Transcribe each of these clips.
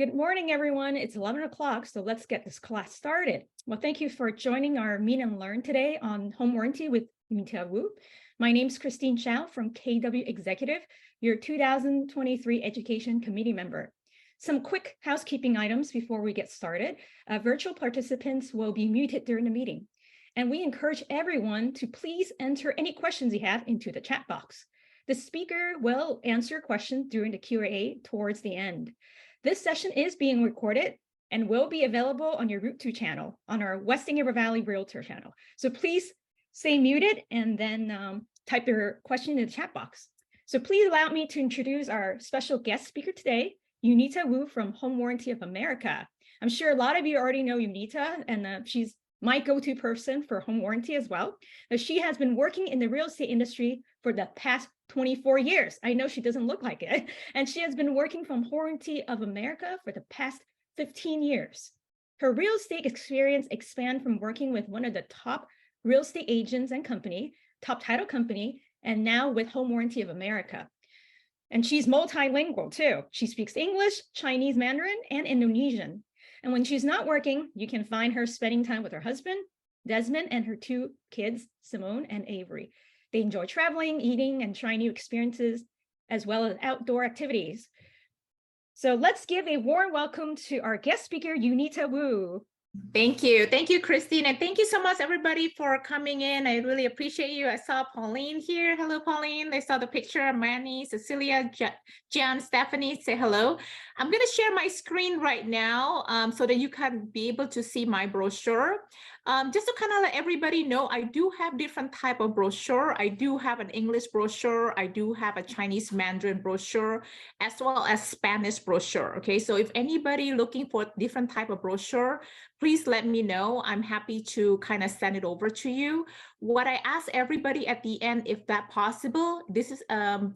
Good morning, everyone. It's 11 o'clock, so let's get this class started. Well, thank you for joining our Meet and Learn today on home warranty with Yunita Wu. My name is Christine Chow from KW Executive, your 2023 Education Committee member. Some quick housekeeping items before we get started. Virtual participants will be muted during the meeting, and we encourage everyone to please enter any questions you have into the chat box. The speaker will answer questions during the Q&A towards the end. This session is being recorded and will be available on your Route 2 channel, on our Westing River Valley Realtor channel. So please stay muted and then type your question in the chat box. So please allow me to introduce our special guest speaker today, Yunita Wu from Home Warranty of America. I'm sure a lot of you already know Yunita, and she's my go-to person for home warranty as well. She has been working in the real estate industry for the past 24 years. I know she doesn't look like it. And she has been working from Home Warranty of America for the past 15 years. Her real estate experience expands from working with one of the top real estate agents and company, top title company, and now with Home Warranty of America. And she's multilingual too. She speaks English, Chinese Mandarin, and Indonesian. And when she's not working, you can find her spending time with her husband, Desmond, and her two kids, Simone and Avery. They enjoy traveling, eating, and trying new experiences, as well as outdoor activities. So let's give a warm welcome to our guest speaker, Yunita Wu. Thank you. Thank you, Christine. And thank you so much, everybody, for coming in. I really appreciate you. I saw Pauline here. Hello, Pauline. I saw the picture of Manny, Cecilia, Jan, Stephanie. Say hello. I'm going to share my screen right now so that you can be able to see my brochure. Just to kind of let everybody know, I do have different type of brochure. I do have an English brochure. I do have a Chinese Mandarin brochure, as well as Spanish brochure. Okay, so if anybody looking for different type of brochure, please let me know. I'm happy to kind of send it over to you. What I ask everybody at the end, if that possible, this is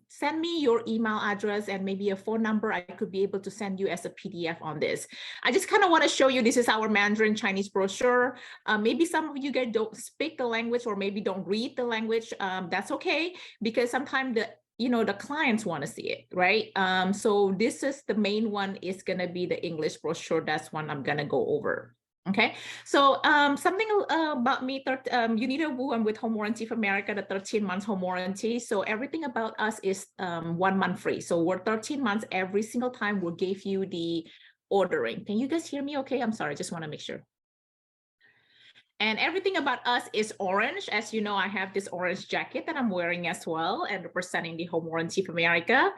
send me your email address and maybe a phone number. I could be able to send you as a PDF on this. I just kind of want to show you, this is our Mandarin Chinese brochure. Maybe some of you guys don't speak the language or maybe don't read the language. That's okay, because sometimes the clients want to see it, right? So this is the main one, is going to be the English brochure. That's one I'm going to go over. Okay, so something about me, Yunita Wu, I'm with Home Warranty of America, the 13 months home warranty. So everything about us is 1 month free. So we're 13 months every single time we'll give you the ordering. Can you guys hear me okay? I'm sorry, I just want to make sure. And everything about us is orange. As you know, I have this orange jacket that I'm wearing as well and representing the Home Warranty of America.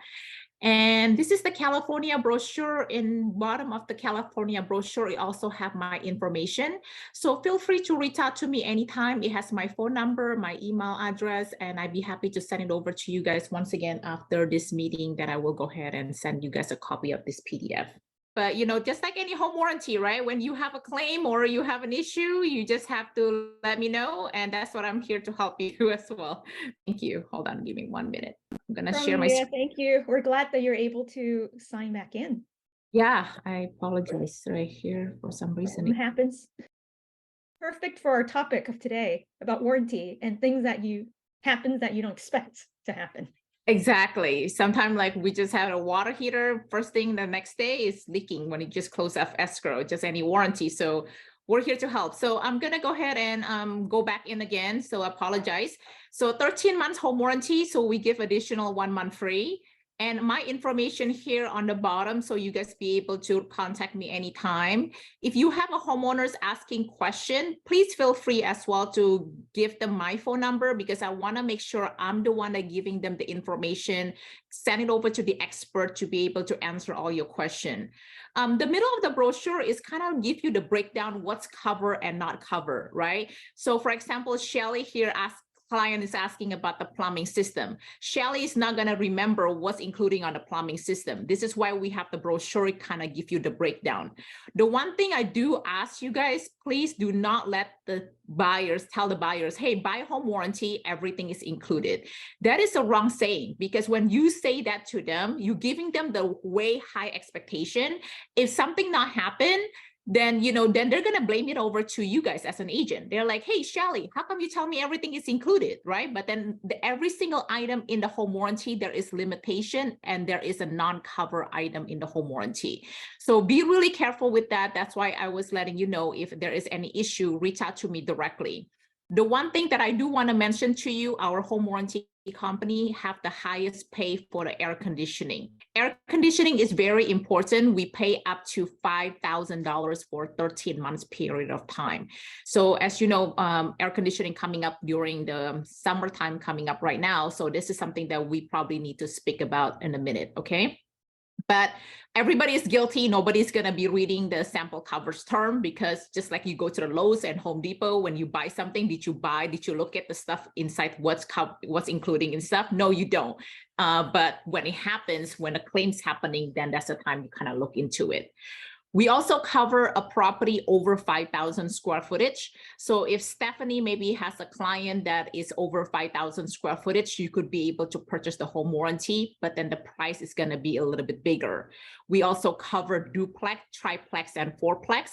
And this is the California brochure. In bottom of the California brochure, I also have my information. So feel free to reach out to me anytime. It has my phone number, my email address, and I'd be happy to send it over to you guys once again after this meeting, that I will go ahead and send you guys a copy of this PDF. But, just like any home warranty, right? When you have a claim or you have an issue, you just have to let me know. And that's what I'm here to help you as well. Thank you. Hold on, give me 1 minute. I'm going to share my screen. Thank you. We're glad that you're able to sign back in. Yeah, I apologize right here for some reason. It happens. Perfect for our topic of today about warranty and things that happens that you don't expect to happen. Exactly. Sometimes like we just had a water heater, first thing the next day is leaking when it just closed off escrow, just any warranty. So we're here to help. So I'm going to go ahead and go back in again. So I apologize. So 13 months home warranty. So we give additional 1 month free. And my information here on the bottom, so you guys be able to contact me anytime. If you have a homeowners asking question, please feel free as well to give them my phone number, because I want to make sure I'm the one that giving them the information, send it over to the expert to be able to answer all your question. The middle of the brochure is kind of give you the breakdown, what's covered and not covered, right? So for example, Shelly here asked, client is asking about the plumbing system. Shelly is not going to remember what's including on the plumbing system. This is why we have the brochure kind of give you the breakdown. The one thing I do ask you guys, please do not let the buyers tell the buyers, hey, buy home warranty, everything is included. That is a wrong saying, because when you say that to them, you're giving them the way high expectation. If something not happen, then, then they're going to blame it over to you guys as an agent. They're like, hey, Shelly, how come you tell me everything is included, right? But then every single item in the home warranty, there is limitation and there is a non-cover item in the home warranty. So be really careful with that. That's why I was letting you know if there is any issue, reach out to me directly. The one thing that I do want to mention to you, our home warranty company have the highest pay for the air conditioning. Air conditioning is very important. We pay up to $5,000 for 13 months period of time. So as you know, air conditioning coming up during the summertime coming up right now. So this is something that we probably need to speak about in a minute, okay? But everybody is guilty. Nobody's going to be reading the sample coverage term, because just like you go to the Lowe's and Home Depot, when you buy something, did you look at the stuff inside, what's including in stuff? No, you don't. But when it happens, when a claim's happening, then that's the time you kind of look into it. We also cover a property over 5,000 square footage. So if Stephanie maybe has a client that is over 5,000 square footage, you could be able to purchase the home warranty, but then the price is going to be a little bit bigger. We also cover duplex, triplex, and fourplex.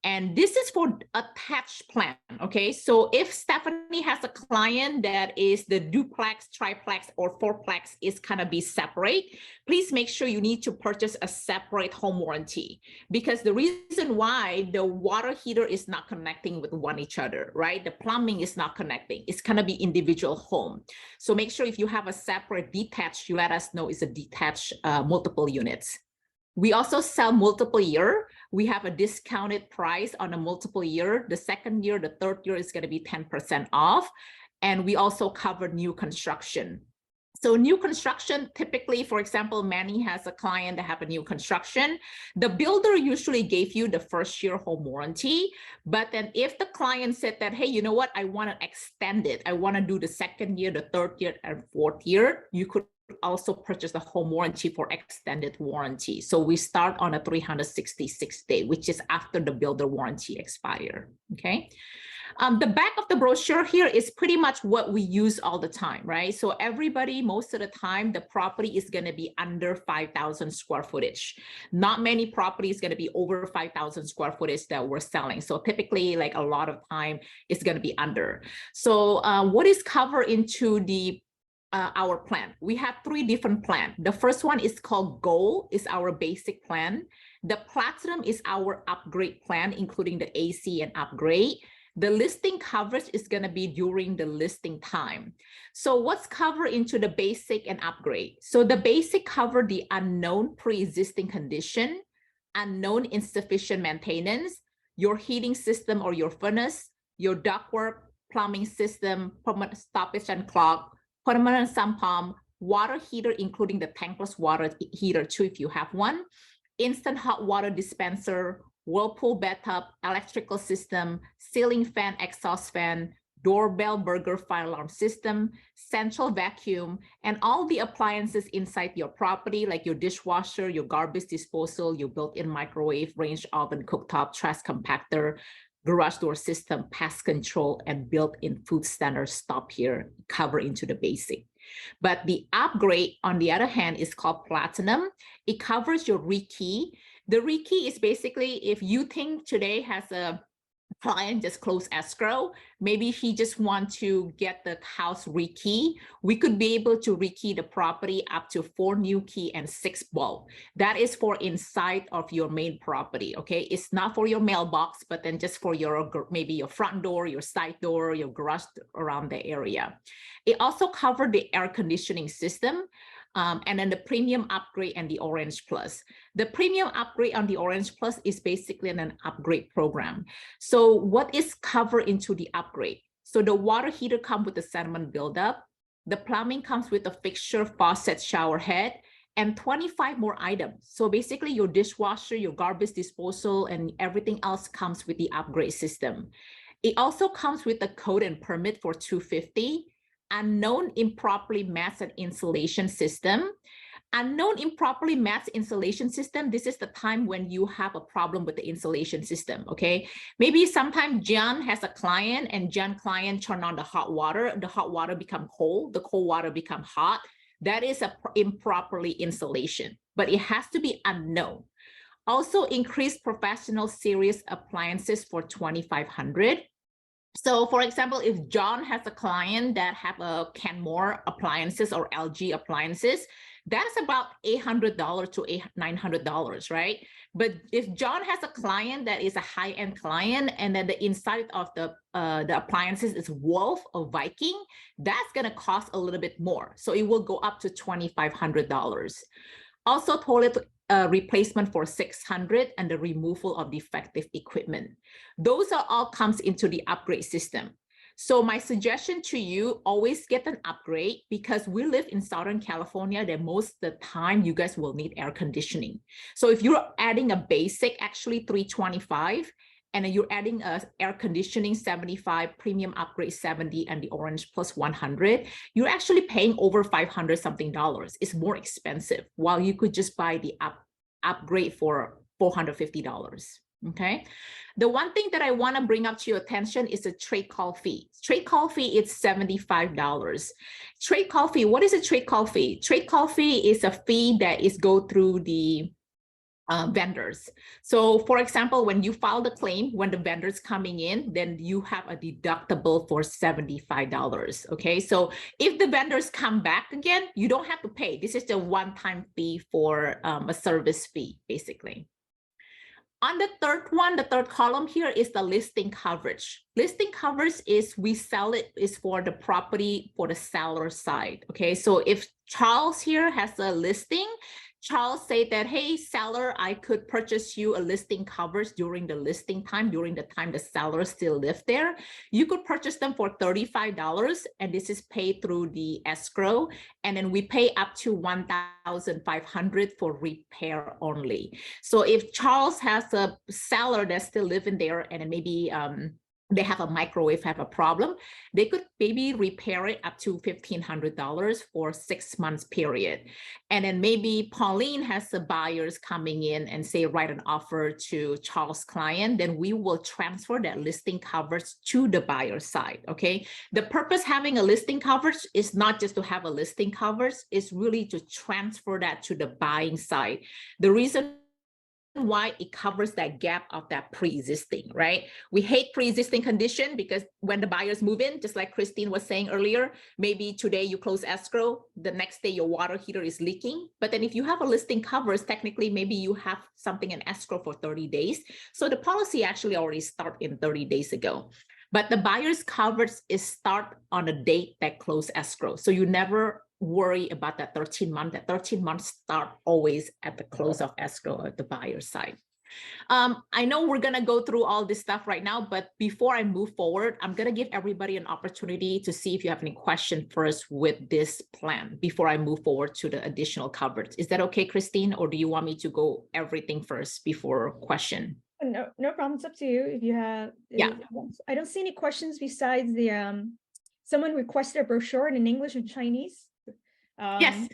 And this is for attached plan, okay? So if Stephanie has a client that is the duplex, triplex, or fourplex is kind of be separate, please make sure you need to purchase a separate home warranty, because the reason why the water heater is not connecting with one each other, right? The plumbing is not connecting. It's gonna be individual home. So make sure if you have a separate detached, you let us know it's a detached multiple units. We also sell multiple year. We have a discounted price on a multiple year. The second year, the third year is going to be 10% off. And we also cover new construction. So new construction, typically, for example, Manny has a client that have a new construction. The builder usually gave you the first year home warranty. But then if the client said that, hey, you know what, I want to extend it. I want to do the second year, the third year, and fourth year, you could also purchase the home warranty for extended warranty. So we start on a 366 day, which is after the builder warranty expire, okay? The back of the brochure here is pretty much what we use all the time, right? So everybody, most of the time, the property is going to be under 5,000 square footage. Not many properties going to be over 5,000 square footage that we're selling. So typically, like a lot of time, it's going to be under. So what is covered into the our plan? We have 3 different plans. The first one is called Gold, is our basic plan. The Platinum is our upgrade plan, including the AC and upgrade. The listing coverage is going to be during the listing time. So what's covered into the basic and upgrade? So the basic cover the unknown pre-existing condition, unknown insufficient maintenance, your heating system or your furnace, your ductwork, plumbing system, permanent stoppage and clog, permanent sump pump, water heater, including the tankless water heater too, if you have one, instant hot water dispenser, whirlpool bathtub, electrical system, ceiling fan, exhaust fan, doorbell, burglar fire alarm system, central vacuum, and all the appliances inside your property, like your dishwasher, your garbage disposal, your built-in microwave, range oven, cooktop, trash compactor, garage door system, pest control, and built-in food standard stop here, cover into the basic. But the upgrade, on the other hand, is called Platinum. It covers your rekey. The rekey is basically if you think today has a client just closed escrow, maybe he just want to get the house rekey, we could be able to rekey the property up to 4 new key and 6 bulb. That is for inside of your main property, okay? It's not for your mailbox, but then just for your maybe your front door, your side door, your garage around the area. It also covered the air conditioning system. And then the premium upgrade and the Orange Plus. The premium upgrade on the Orange Plus is basically an upgrade program. So what is covered into the upgrade? So the water heater comes with the sediment buildup. The plumbing comes with a fixture, faucet, shower head, and 25 more items. So basically your dishwasher, your garbage disposal, and everything else comes with the upgrade system. It also comes with a code and permit for $250. Unknown improperly matched insulation system. Unknown improperly matched insulation system, this is the time when you have a problem with the insulation system, okay? Maybe sometime John has a client and John client turn on the hot water become cold, the cold water become hot. That is a improperly insulation, but it has to be unknown. Also increase professional series appliances for $2,500. So for example, if John has a client that have a Kenmore appliances or LG appliances, that's about $800 to $900, right? But if John has a client that is a high-end client, and then the inside of the appliances is Wolf or Viking, that's gonna cost a little bit more. So it will go up to $2,500. Also toilet replacement for $600 and the removal of defective equipment. Those are all comes into the upgrade system. So my suggestion to you, always get an upgrade, because we live in Southern California that most of the time you guys will need air conditioning. So if you're adding a basic, actually $325, and then you're adding a air conditioning 75, premium upgrade 70, and the orange plus 100, you're actually paying over $500 something. It's more expensive, while you could just buy the upgrade for $450. Okay. The one thing that I want to bring up to your attention is a trade call fee. Trade call fee is $75. Trade call fee. What is a trade call fee? Trade call fee is a fee that is go through the vendors. So for example, when you file the claim, when the vendor's coming in, then you have a deductible for $75. Okay. So if the vendors come back again, you don't have to pay. This is the one-time fee for a service fee, basically. On the third one, the third column here is the listing coverage. Listing coverage is we sell it is for the property for the seller side. Okay, so if Charles here has a listing, Charles say that, hey, seller, I could purchase you a listing coverage during the listing time, during the time the seller still live there. You could purchase them for $35, and this is paid through the escrow. And then we pay up to $1,500 for repair only. So if Charles has a seller that's still living there, and then maybe they have a microwave, have a problem, they could maybe repair it up to $1,500 for 6 months period. And then maybe Pauline has the buyers coming in and say, write an offer to Charles' client, then we will transfer that listing coverage to the buyer side, okay? The purpose having a listing coverage is not just to have a listing coverage, it's really to transfer that to the buying side. The reason why it covers that gap of that pre-existing, right? We hate pre-existing condition because when the buyers move in, just like Christine was saying earlier, maybe today you close escrow, the next day your water heater is leaking. But then if you have a listing covers, technically maybe you have something in escrow for 30 days. So the policy actually already started in 30 days ago. But the buyer's coverage is start on a date that close escrow. So you never worry about that 13 month. That 13 months start always at the close of escrow at the buyer side. I know we're gonna go through all this stuff right now, but before I move forward, I'm gonna give everybody an opportunity to see if you have any question first with this plan before I move forward to the additional coverage. Is that okay, Christine, or do you want me to go everything first before question? No problem. It's up to you. If you have, Yeah. I don't see any questions besides the someone requested a brochure in English and Chinese. Yes.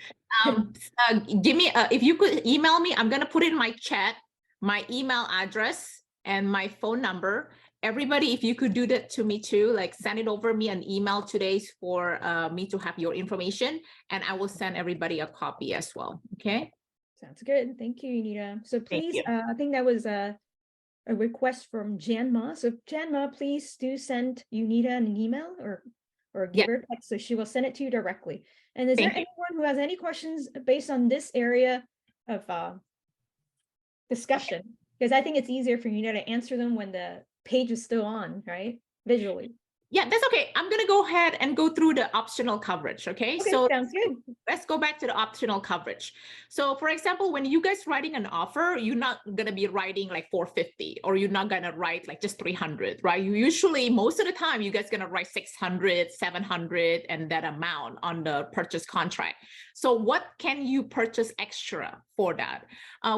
Give me if you could email me, I'm gonna put in my chat my email address and my phone number. Everybody, if you could do that to me too, like send it over me an email today for me to have your information, and I will send everybody a copy as well. Okay. Sounds good. Thank you, Yunita. So please, you. I think that was a request from Janma. So Janma, please do send Yunita an email or give her a text, so she will send it to you directly. And is there anyone who has any questions based on this area of discussion? Because I think it's easier for Yunita to answer them when the page is still on, right? Visually. Yeah, that's okay. I'm going to go ahead and go through the optional coverage. Okay, so sounds good. Let's go back to the optional coverage. So for example, when you guys writing an offer, you're not going to be writing like 450, or you're not going to write like just 300, right? You usually, most of the time, you guys going to write 600, 700 and that amount on the purchase contract. So what can you purchase extra for that?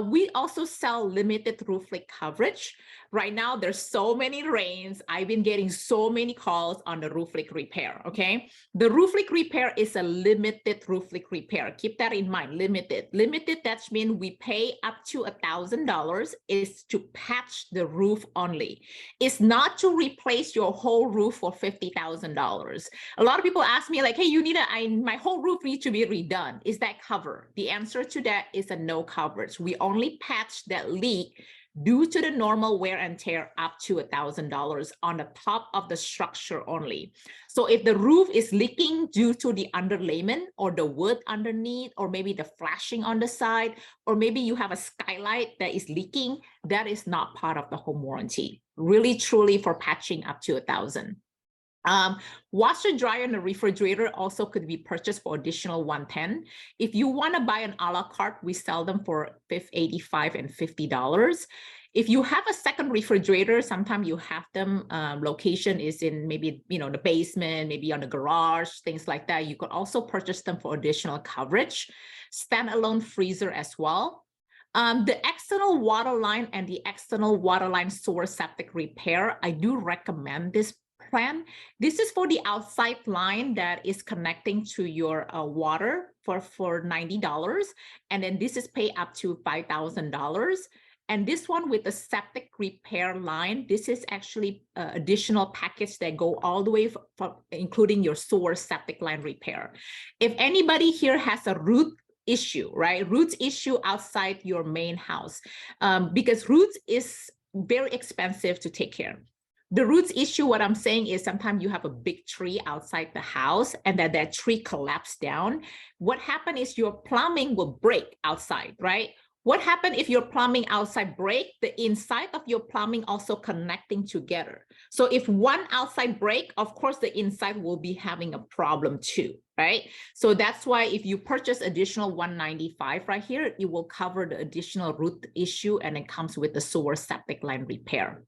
We also sell limited roof leak coverage. right now there's so many rains. I've been getting so many calls on the roof leak repair, okay? The roof leak repair is a limited roof leak repair. Keep that in mind, limited. Limited, that means we pay up to $1,000 is to patch the roof only. It's not to replace your whole roof for $50,000. A lot of people ask me like, hey, Yunita, my whole roof needs to be redone. Is that covered? The answer to that is a no coverage. We only patch that leak due to the normal wear and tear up to $1,000 on the top of the structure only. So if the roof is leaking due to the underlayment or the wood underneath, or maybe the flashing on the side, or maybe you have a skylight that is leaking, that is not part of the home warranty. Really, truly for patching up to $1,000. Washer, dryer, and a refrigerator also could be purchased for additional $110. If you want to buy an a la carte, we sell them for $85 and $50. If you have a second refrigerator, sometimes you have them, location is in maybe, the basement, maybe on the garage, things like that. You could also purchase them for additional coverage. Standalone freezer as well. The external water line and the external water line sewer septic repair, I do recommend this plan. This is for the outside line that is connecting to your water for $90. And then this is pay up to $5,000. And this one with the septic repair line, this is actually additional package that go all the way from including your sewer septic line repair. If anybody here has a root issue, right? Roots issue outside your main house, because roots is very expensive to take care of. The roots issue, what I'm saying is sometimes you have a big tree outside the house and that tree collapsed down. What happened is your plumbing will break outside, right? What happened if your plumbing outside break? The inside of your plumbing also connecting together. So if one outside break, of course, the inside will be having a problem too, right? So that's why if you purchase additional $195 right here, it will cover the additional root issue and it comes with the sewer septic line repair.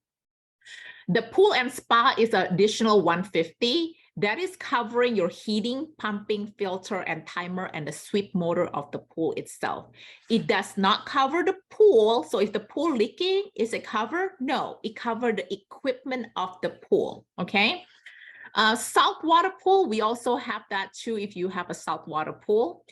The pool and spa is an additional $150. That is covering your heating, pumping, filter, and timer, and the sweep motor of the pool itself. It does not cover the pool. So if the pool leaking, is it covered? No, it covers the equipment of the pool, okay? Saltwater pool, we also have that too if you have a saltwater pool.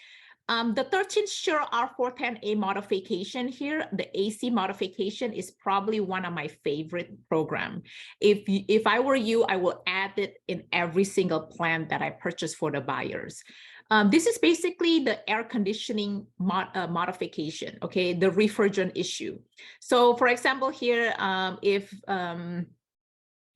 The 13 Sure R410A modification here, the AC modification is probably one of my favorite program. If I were you, I will add it in every single plan that I purchase for the buyers. This is basically the air conditioning modification, okay, the refrigerant issue. So for example here,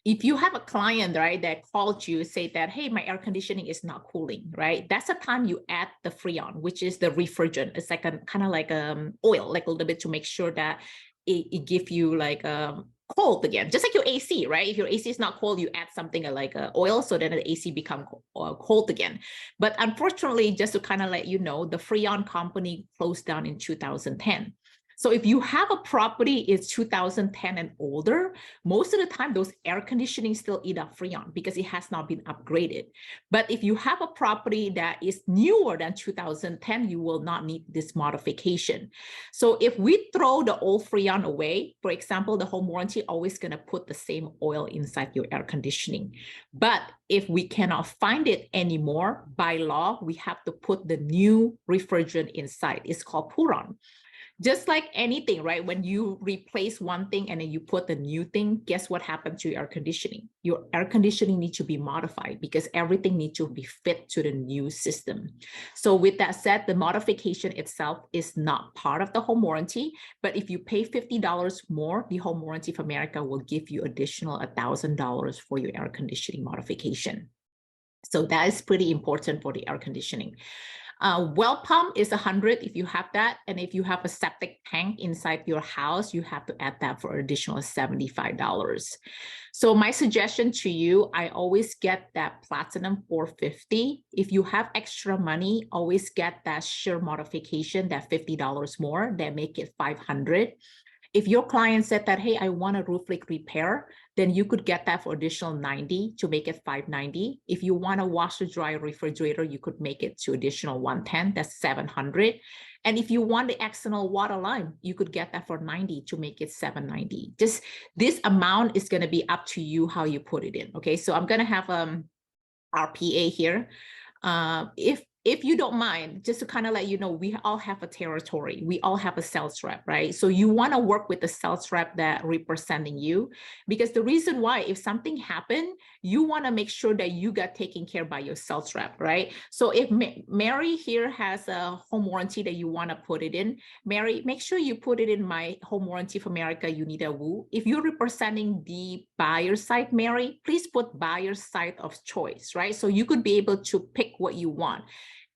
if you have a client, right, that called you, say that, hey, my air conditioning is not cooling, right? That's the time you add the Freon, which is the refrigerant. It's like a kind of like oil, like a little bit to make sure that it gives you like cold again, just like your AC, right? If your AC is not cold, you add something like oil, so then the AC become cold again. But unfortunately, just to kind of let you know, the Freon company closed down in 2010. So if you have a property is 2010 and older, most of the time those air conditioning still eat up Freon because it has not been upgraded. But if you have a property that is newer than 2010, you will not need this modification. So if we throw the old Freon away, for example, the home warranty always going to put the same oil inside your air conditioning. But if we cannot find it anymore, by law, we have to put the new refrigerant inside. It's called Puron. Just like anything, right? When you replace one thing and then you put the new thing, guess what happened to your air conditioning? Your air conditioning needs to be modified because everything needs to be fit to the new system. So with that said, the modification itself is not part of the home warranty, but if you pay $50 more, the Home Warranty of America will give you additional $1,000 for your air conditioning modification. So that is pretty important for the air conditioning. Well pump is $100 if you have that. And if you have a septic tank inside your house, you have to add that for an additional $75. So my suggestion to you, I always get that Platinum 450. If you have extra money, always get that Sure modification, that $50 more, that make it $500. If your client said that, hey, I want a roof leak repair, then you could get that for additional 90 to make it 590. If you want a washer dryer refrigerator, you could make it to additional 110, that's 700. And if you want the external water line, you could get that for 90 to make it 790. Just this amount is going to be up to you how you put it in. Okay, so I'm going to have our PA here. If you don't mind, just to kind of let you know, we all have a territory. We all have a sales rep, right? So you want to work with the sales rep that representing you, because the reason why, if something happened, you want to make sure that you got taken care by your sales rep, right? So if Mary here has a home warranty that you want to put it in, Mary, make sure you put it in my home warranty for America, Yunita Wu. If you're representing the buyer side, Mary, please put buyer side of choice, right? So you could be able to pick what you want.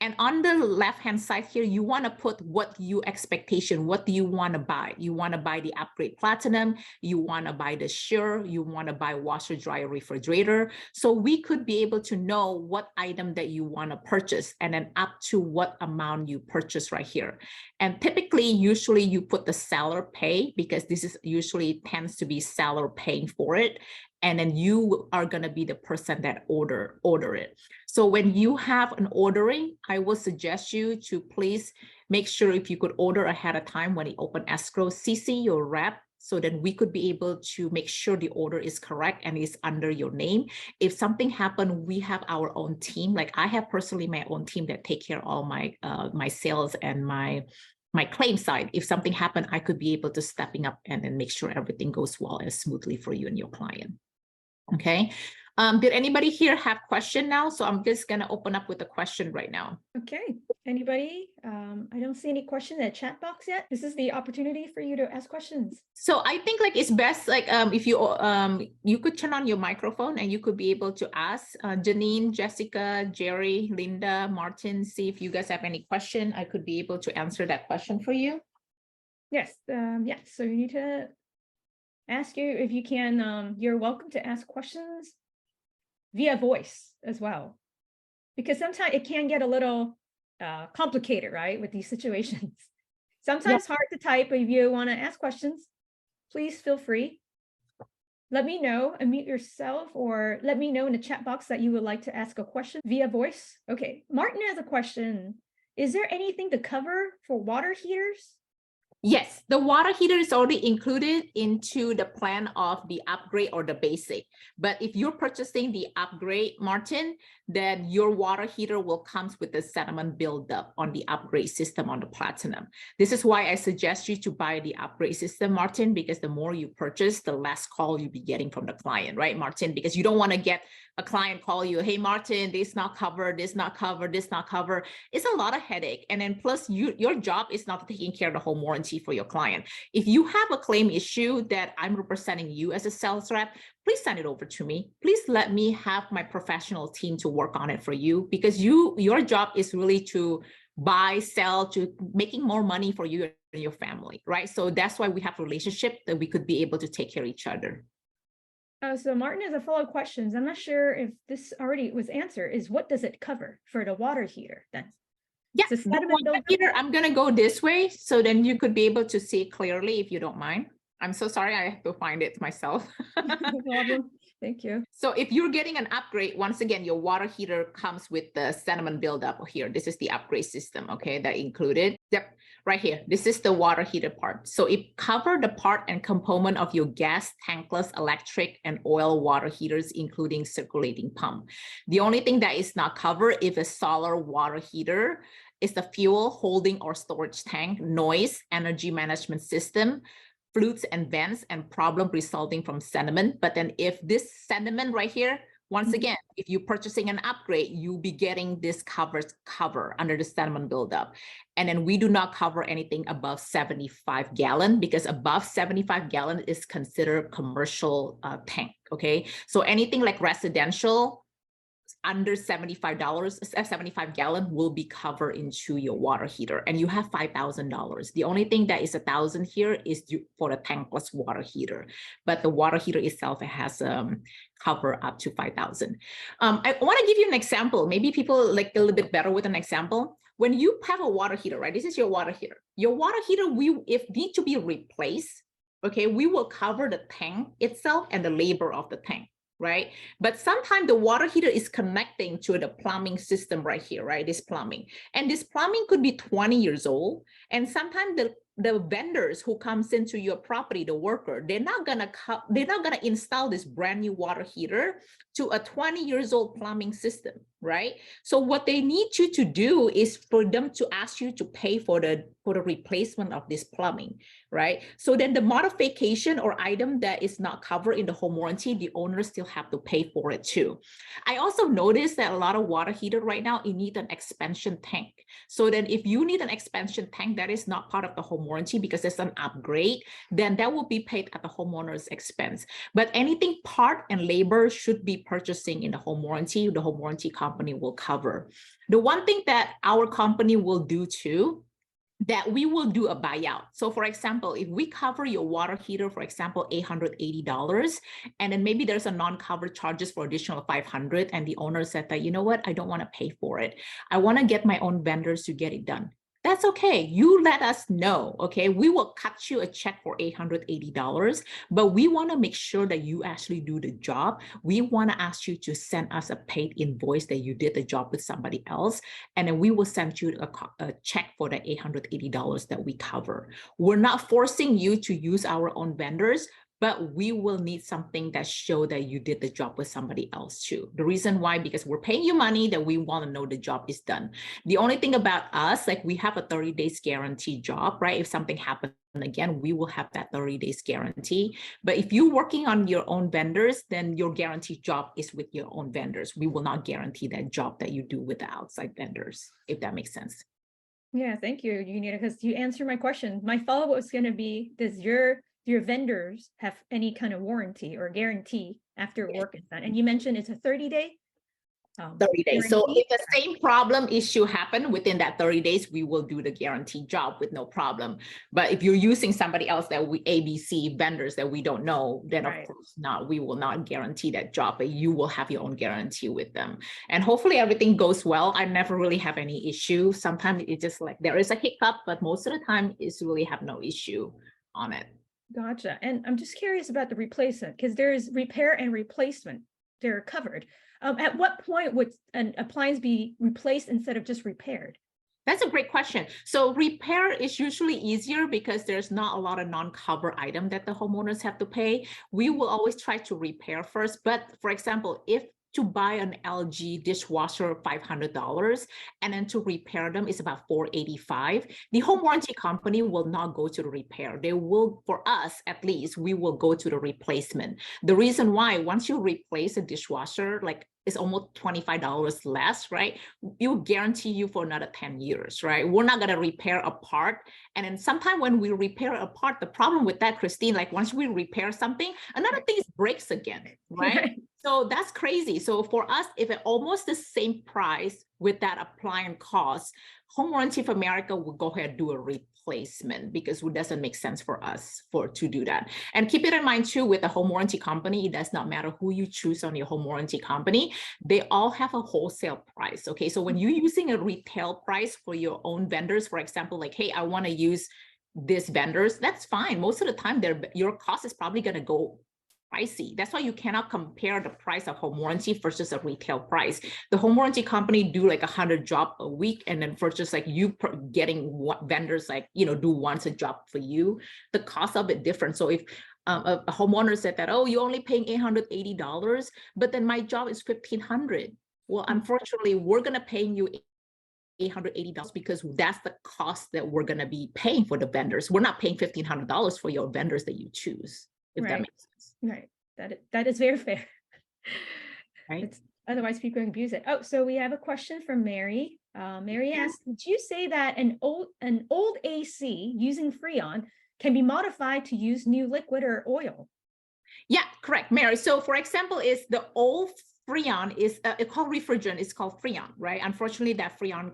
And on the left-hand side here, you want to put what you expectation, what do you want to buy? You want to buy the upgrade platinum, you want to buy the Sure, you want to buy washer, dryer, refrigerator. So we could be able to know what item that you want to purchase and then up to what amount you purchase right here. And typically, usually you put the seller pay, because this is usually tends to be seller paying for it. And then you are going to be the person that order it. So when you have an ordering, I will suggest you to please make sure if you could order ahead of time when you open escrow, CC your rep, so that we could be able to make sure the order is correct and is under your name. If something happened, we have our own team. Like I have personally my own team that take care of all my my sales and my claim side. If something happened, I could be able to stepping up and then make sure everything goes well and smoothly for you and your client. Okay. Did anybody here have question now? So I'm just going to open up with a question right now. Okay. Anybody? I don't see any question in the chat box yet. This is the opportunity for you to ask questions. So I think like it's best like if you you could turn on your microphone and you could be able to ask Janine, Jessica, Jerry, Linda, Martin, see if you guys have any question. I could be able to answer that question for you. Yes. Yeah. So you need to ask you if you can, you're welcome to ask questions via voice as well, because sometimes it can get a little complicated, right, with these situations. Sometimes hard to type, but if you want to ask questions, please feel free. Let me know, unmute yourself, or let me know in the chat box that you would like to ask a question via voice. Okay, Martin has a question. Is there anything to cover for water heaters? Yes, the water heater is already included into the plan of the upgrade or the basic. But if you're purchasing the upgrade, Martin, then your water heater will come with the sediment buildup on the upgrade system on the platinum. This is why I suggest you to buy the upgrade system, Martin, because the more you purchase, the less call you'll be getting from the client, right, Martin? Because you don't want to get a client call you, hey, Martin, this not covered, this not covered, this not covered. It's a lot of headache. And then plus your job is not taking care of the home warranty for your client. If you have a claim issue that I'm representing you as a sales rep, please send it over to me. Please let me have my professional team to work on it for you, because your job is really to buy, sell, to making more money for you and your family, right? So that's why we have a relationship that we could be able to take care of each other. So Martin has a follow-up questions. I'm not sure if this already was answered, is what does it cover for the water heater then? Yeah, the water heater, I'm going to go this way so then you could be able to see clearly if you don't mind. I'm so sorry, I have to find it myself. No problem. Thank you. So if you're getting an upgrade, once again, your water heater comes with the sediment buildup here. This is the upgrade system, okay, that included. Yep, right here. This is the water heater part. So it covers the part and component of your gas, tankless, electric, and oil water heaters, including circulating pump. The only thing that is not covered if a solar water heater is the fuel holding or storage tank, noise, energy management system, flutes and vents, and problem resulting from sediment. But then if this sediment right here, once again, if you're purchasing an upgrade, you'll be getting this cover under the sediment buildup. And then we do not cover anything above 75 gallon, because above 75 gallon is considered commercial tank, okay? So anything like residential, under $75, 75 gallon will be covered into your water heater, and you have $5,000. The only thing that is $1,000 here is for the tankless water heater, but the water heater itself has cover up to 5,000. I want to give you an example. Maybe people like a little bit better with an example. When you have a water heater, right? This is your water heater. Your water heater, if need to be replaced, okay, we will cover the tank itself and the labor of the tank, right? But sometimes the water heater is connecting to the plumbing system right here, right? This plumbing. And this plumbing could be 20 years old. And sometimes the vendors who comes into your property, the worker, they're not gonna install this brand new water heater to a 20 years old plumbing system, right? So what they need you to do is for them to ask you to pay for the replacement of this plumbing, right? So then the modification or item that is not covered in the home warranty, the owner still have to pay for it too. I also noticed that a lot of water heater right now, it need an expansion tank. So then if you need an expansion tank that is not part of the home warranty because it's an upgrade, then that will be paid at the homeowner's expense. But anything part and labor should be purchasing in the home warranty company will cover. The one thing that our company will do too, that we will do a buyout. So for example, if we cover your water heater, for example, $880, and then maybe there's a non-covered charges for additional $500, and the owner said that, you know what, I don't want to pay for it. I want to get my own vendors to get it done. That's okay. You let us know, okay? We will cut you a check for $880, but we want to make sure that you actually do the job. We want to ask you to send us a paid invoice that you did the job with somebody else, and then we will send you a check for the $880 that we cover. We're not forcing you to use our own vendors, but we will need something that show that you did the job with somebody else too. The reason why, because we're paying you money, that we want to know the job is done. The only thing about us, like we have a 30 days guarantee job, right? If something happens again, we will have that 30 days guarantee. But if you're working on your own vendors, then your guarantee job is with your own vendors. We will not guarantee that job that you do with the outside vendors, if that makes sense. Yeah, thank you, Yunita, because you answered my question. My follow-up was going to be, does your vendors have any kind of warranty or guarantee after work is done? And you mentioned it's a 30-day 30 days. So guarantee? if the same problem issue happen within that 30 days, we will do the guarantee job with no problem. But if you're using somebody else that we ABC vendors that we don't know, then of course not, we will not guarantee that job, but you will have your own guarantee with them. And hopefully everything goes well. I never really have any issue. Sometimes it's just like there is a hiccup, but most of the time it's really have no issue on it. Gotcha. And I'm just curious about the replacement, because there's repair and replacement. They're covered. At what point would an appliance be replaced instead of just repaired? That's a great question. So repair is usually easier because there's not a lot of non-cover item that the homeowners have to pay. We will always try to repair first. But for example, if to buy an LG dishwasher, $500, and then to repair them is about $485. The home warranty company will not go to the repair. They will, for us at least, we will go to the replacement. The reason why, once you replace a dishwasher, like it's almost $25 less, right? You guarantee you for another 10 years, right? We're not gonna repair a part. And then sometime when we repair a part, the problem with that, Christine, like once we repair something, another thing breaks again, right? So that's crazy. So for us, if it almost the same price with that appliance cost, Home Warranty of America will go ahead and do a replacement because it doesn't make sense for us to do that. And keep it in mind too, with the home warranty company, it does not matter who you choose on your home warranty company. They all have a wholesale price. Okay, so when you're using a retail price for your own vendors, for example, like, hey, I want to use this vendors, that's fine. Most of the time, your cost is probably going to go pricey. That's why you cannot compare the price of home warranty versus a retail price. The home warranty company do like 100 jobs a week, and then versus like you getting what vendors like, you know, do once a job for you, the cost of it different. So if a homeowner said that, oh, you're only paying $880, but then my job is $1,500. Well, unfortunately, we're gonna pay you $880 because that's the cost that we're gonna be paying for the vendors. We're not paying $1,500 for your vendors that you choose. If that makes sense. Right. That is very fair. Right. Otherwise, people abuse it. Oh, so we have a question from Mary. Mary asked, did you say that an old AC using Freon can be modified to use new liquid or oil? Yeah, correct, Mary. So for example, is the old Freon is called refrigerant. It's called Freon, right? Unfortunately, that Freon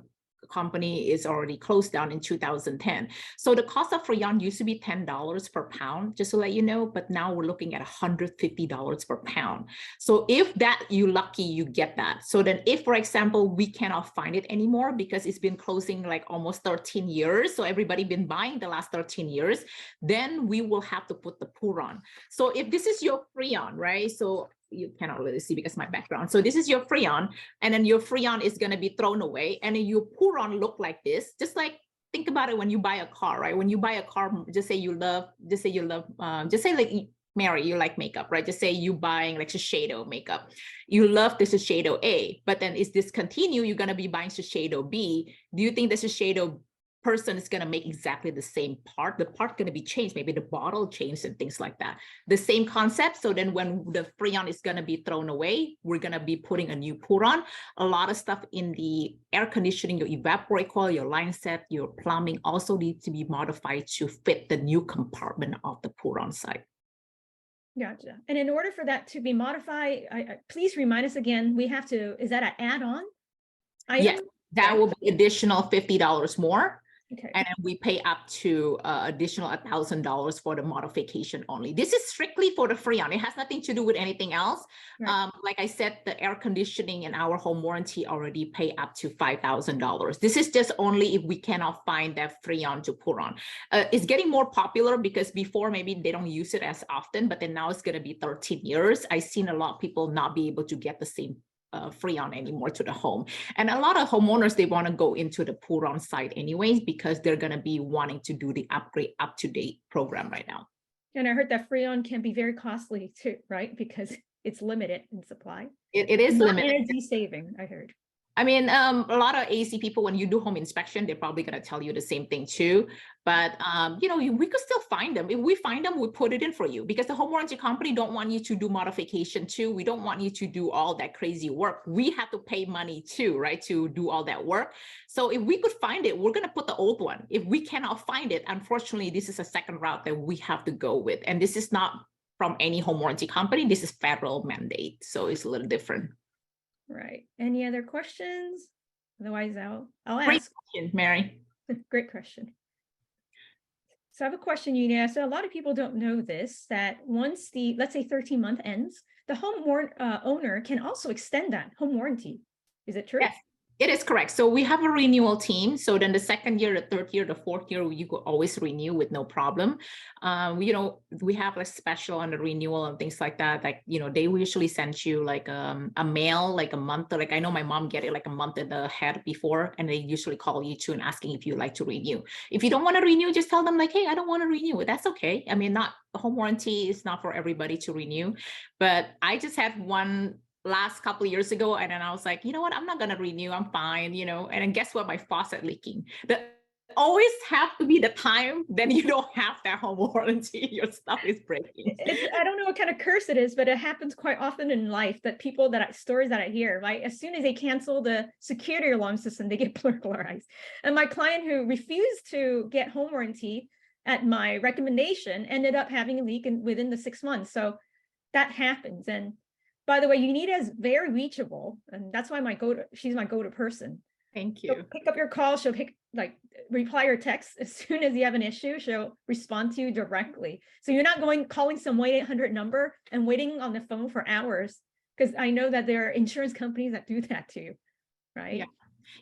company is already closed down in 2010. So the cost of Freon used to be $10 per pound, just to let you know, but now we're looking at $150 per pound. So if that you lucky, you get that. So then if, for example, we cannot find it anymore because it's been closing like almost 13 years, so everybody been buying the last 13 years, then we will have to put the Puron. So if this is your Freon, right? So you cannot really see because my background. So this is your Freon, and then your Freon is going to be thrown away, and then your Puron look like this, just like, think about it when you buy a car, right? When you buy a car, just say like Mary, you like makeup, right? Just say you buying like Shiseido makeup. You love the Shiseido A, but then it's discontinued, you're going to be buying Shiseido B. Do you think the Shiseido person is going to make exactly the same part? The part going to be changed, maybe the bottle changed and things like that. The same concept. So then when the Freon is going to be thrown away, we're going to be putting a new Puron. A lot of stuff in the air conditioning, your evaporate coil, your line set, your plumbing also needs to be modified to fit the new compartment of the Puron side. Gotcha. And in order for that to be modified, please remind us again, we have to, is that an add-on item? Yes, that will be additional $50 more. Okay. And then we pay up to additional $1,000 for the modification only. This is strictly for the Freon. It has nothing to do with anything else. Right. Like I said, the air conditioning and our home warranty already pay up to $5,000. This is just only if we cannot find that Freon to put on. It's getting more popular because before maybe they don't use it as often, but then now it's going to be 13 years. I've seen a lot of people not be able to get the same Freon anymore to the home. And a lot of homeowners, they want to go into the Puron side anyways, because they're going to be wanting to do the upgrade up-to-date program right now. And I heard that Freon can be very costly too, right? Because it's limited in supply. It is not limited. Energy saving, I heard. I mean, a lot of AC people, when you do home inspection, they're probably going to tell you the same thing too. But, we could still find them. If we find them, we put it in for you, because the home warranty company don't want you to do modification too. We don't want you to do all that crazy work. We have to pay money too, right, to do all that work. So if we could find it, we're going to put the old one. If we cannot find it, unfortunately, this is a second route that we have to go with. And this is not from any home warranty company. This is federal mandate. So it's a little different. Right. Any other questions? Otherwise, I'll ask. Great question, Mary. Great question. So I have a question, Yunita. So a lot of people don't know this, that once the, let's say 13-month ends, the owner can also extend that home warranty. Is it true? Yes. It is correct. So we have a renewal team. So then the second year, the third year, the fourth year, you could always renew with no problem. We have a special on the renewal and things like that. Like, they usually send you like a mail, like a month. Like I know my mom get it like a month ahead before, and they usually call you too and asking if you like to renew. If you don't want to renew, just tell them like, hey, I don't want to renew. That's okay. I mean, home warranty is not for everybody to renew, but I just had one last couple of years ago, and then I was like, you know what, I'm not gonna renew, I'm fine, and then guess what, my faucet leaking. That always have to be the time then you don't have that home warranty, your stuff is breaking. I don't know what kind of curse it is, but it happens quite often in life that stories that I hear, right, as soon as they cancel the security alarm system, they get burglarized. And my client who refused to get home warranty at my recommendation ended up having a leak within the 6 months. So that happens. And by the way, Yunita is very reachable, and that's why she's my go-to person. Thank you. She'll pick up your call. She'll reply your text as soon as you have an issue. She'll respond to you directly. So you're not calling some 1-800 number and waiting on the phone for hours, because I know that there are insurance companies that do that to you, right? Yeah.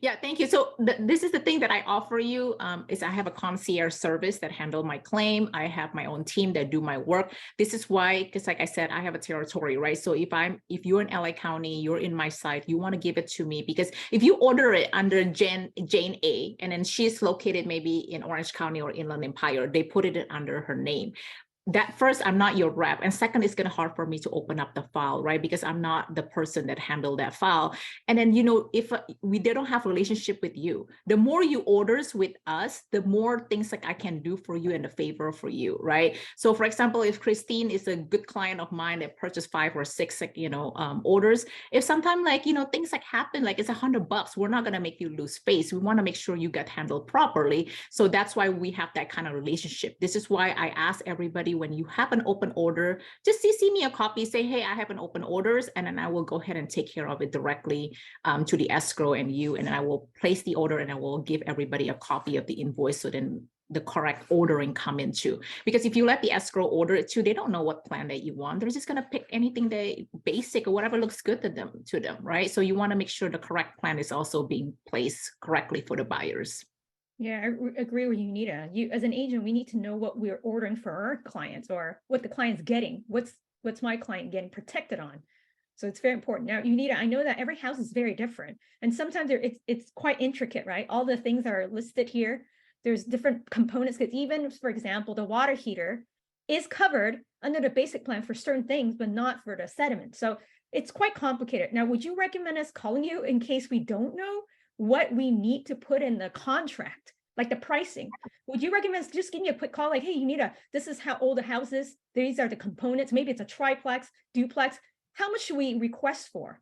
Yeah, thank you. So this is the thing that I offer you is I have a concierge service that handle my claim. I have my own team that do my work. This is why, because like I said, I have a territory, right? So if you're in LA County, you're in my site, you want to give it to me, because if you order it under Jane A, and then she's located maybe in Orange County or Inland Empire, they put it under her name. That first, I'm not your rep. And second, it's going to hard for me to open up the file, right? Because I'm not the person that handled that file. And then, if they don't have a relationship with you, the more you orders with us, the more things like I can do for you and the favor for you, right? So for example, if Christine is a good client of mine that purchased 5 or 6, orders, if sometimes things like happen, like it's $100, we're not going to make you lose face. We want to make sure you get handled properly. So that's why we have that kind of relationship. This is why I ask everybody when you have an open order, just CC me a copy, say, hey, I have an open orders, and then I will go ahead and take care of it directly to the escrow and you, and then I will place the order and I will give everybody a copy of the invoice so then the correct ordering come into. Because if you let the escrow order it too, they don't know what plan that you want. They're just going to pick anything they basic or whatever looks good to them, right? So you want to make sure the correct plan is also being placed correctly for the buyers. Yeah, I agree with you, Yunita. You, as an agent, we need to know what we're ordering for our clients or what the client's getting. What's my client getting protected on? So it's very important. Now, Yunita, I know that every house is very different, and sometimes it's quite intricate, right? All the things that are listed here, there's different components, because even, for example, the water heater is covered under the basic plan for certain things, but not for the sediment. So it's quite complicated. Now, would you recommend us calling you in case we don't know what we need to put in the contract, like the pricing? Would you recommend us just give me a quick call, like, hey, Yunita, this is how old the house is. These are the components. Maybe it's a triplex, duplex. How much should we request for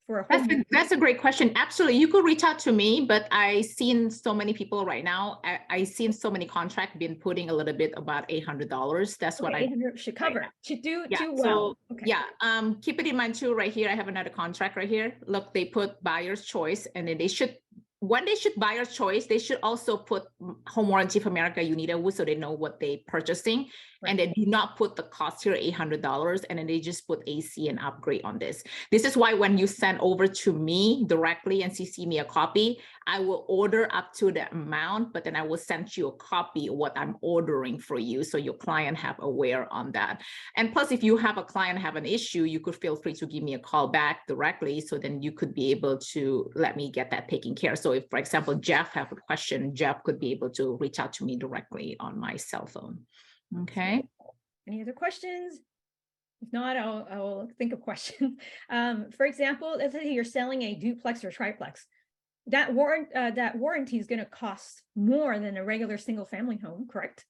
a home? That's a great question. Absolutely. You could reach out to me, but I seen so many people right now. I seen so many contracts been putting a little bit about $800. That's what I 800 should cover. Right. Should do Yeah. well. So Okay. yeah. Keep it in mind too. Right here, I have another contract right here. Look, they put buyer's choice, and then they should. When they should buyer's choice, they should also put Home Warranty for America Yunita, so they know what they're purchasing. Right. And they do not put the cost here $800, and then they just put AC and upgrade on this. This is why when you send over to me directly and CC me a copy, I will order up to the amount, but then I will send you a copy of what I'm ordering for you, so your client have aware on that. And plus, if you have a client have an issue, you could feel free to give me a call back directly, so then you could be able to let me get that taken care of. So if, for example, Jeff have a question, Jeff could be able to reach out to me directly on my cell phone. Okay. Any other questions? If not, I'll think of questions. For example, let's say you're selling a duplex or triplex. That warranty is going to cost more than a regular single family home, correct?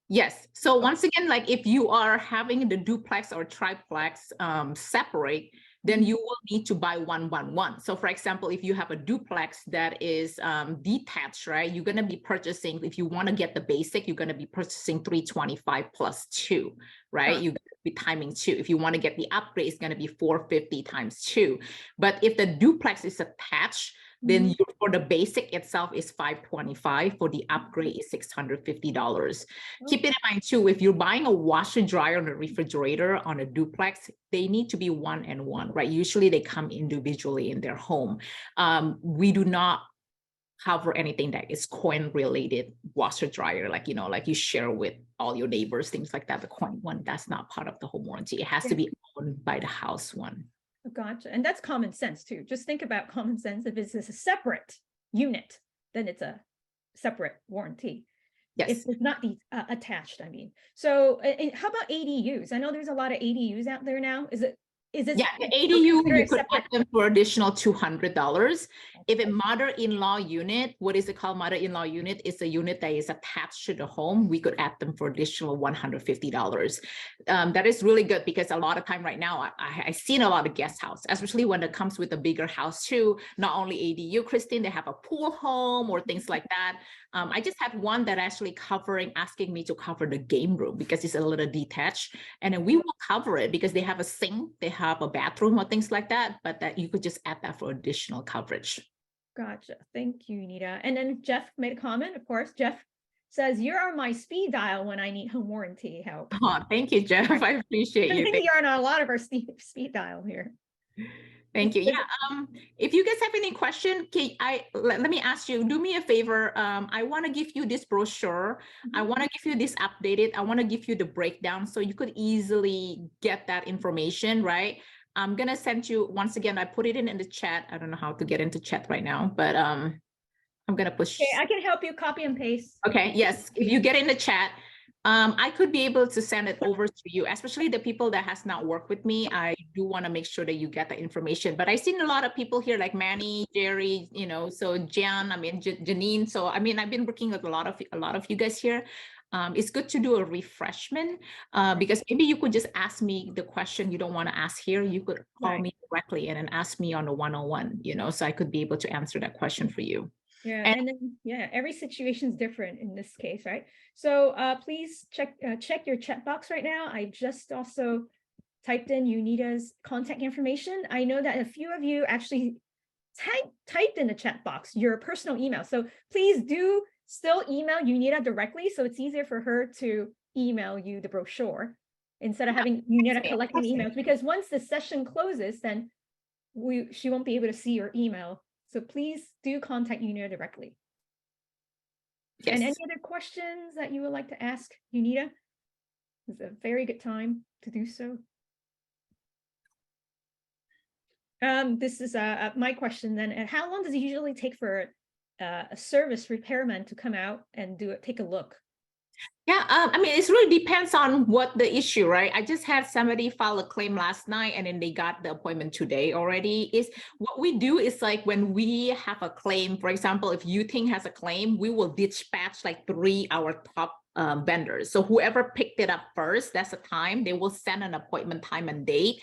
Yes. So once again, like if you are having the duplex or triplex separate, then you will need to buy one. So for example, if you have a duplex that is detached, right, you're going to be purchasing, if you want to get the basic, you're going to be purchasing 325 plus 2, right? You're going to be timing 2. If you want to get the upgrade, it's going to be 450 times 2. But if the duplex is attached, then for the basic itself is $525. For the upgrade is $650. Keep it in mind too, if you're buying a washer dryer and a refrigerator on a duplex, they need to be 1 and 1, right? Usually they come individually in their home. We do not cover anything that is coin related washer dryer, like, you know, like you share with all your neighbors, things like that. The coin one, that's not part of the home warranty. It has to be owned by the house one. Gotcha. And that's common sense too. Just think about common sense. If it's a separate unit, then it's a separate warranty. Yes. If it's not attached, I mean. So how about ADUs? I know there's a lot of ADUs out there now. Is it? Yeah, the ADU, you could add them for additional $200. If a mother-in-law unit, what is it called? Mother-in-law unit is a unit that is attached to the home. We could add them for additional $150. That is really good because a lot of time right now, I've seen a lot of guest house, especially when it comes with a bigger house too. Not only ADU, Christine, they have a pool home or things like that. I just had one that actually asking me to cover the game room because it's a little detached, and then we will cover it because they have a sink, they have a bathroom or things like that, but that you could just add that for additional coverage. Gotcha. Thank you, Yunita. And then Jeff made a comment, of course. Jeff says, you are my speed dial when I need home warranty help. Oh, thank you, Jeff. I appreciate you. I think you're on a lot of our speed dial here. Thank you. Yeah. If you guys have any question, let me ask you, do me a favor. I want to give you this brochure. I want to give you this updated. I want to give you the breakdown so you could easily get that information, right? I'm going to send you, once again, I put it in the chat. I don't know how to get into chat right now, but I'm going to push. Okay, I can help you copy and paste. Okay. Yes. If you get in the chat, I could be able to send it over to you, especially the people that has not worked with me. I do want to make sure that you get the information, but I've seen a lot of people here like Manny, Jerry, you know, so Jan, I mean, Janine. So, I mean, I've been working with a lot of you guys here. It's good to do a refreshment because maybe you could just ask me the question you don't want to ask here. You could call me directly and then ask me on a one-on-one, you know, so I could be able to answer that question for you. Yeah, And and then every situation is different in this case, right? So please check your chat box right now. I just also typed in Unita's contact information. I know that a few of you actually typed in the chat box your personal email. So please do still email Unita directly, so it's easier for her to email you the brochure instead of having Unita collecting emails, because once the session closes, then she won't be able to see your email. So please do contact Unita directly. yes. And any other questions that you would like to ask Unita? It's a very good time to do so. This is my question then. And how long does it usually take for a service repairman to come out and take a look? Yeah, I mean, it really depends on what the issue, right? I just had somebody file a claim last night and then they got the appointment today already. Is what we do is like when we have a claim, for example, if Yuting has a claim, we will dispatch like 3 our top vendors. So whoever picked it up first, that's the time they will send an appointment time and date.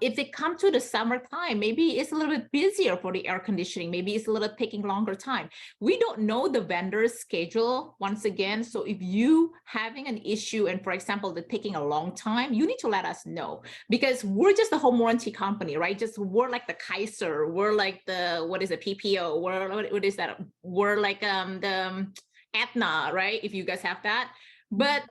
If it comes to the summertime, maybe it's a little bit busier for the air conditioning. Maybe it's a little taking longer time. We don't know the vendor's schedule once again. So if you having an issue and for example, they're taking a long time, you need to let us know, because we're just a home warranty company, right? We're like the Kaiser, we're like the, what is it, PPO, what is that? We're like the Aetna, right? If you guys have that. But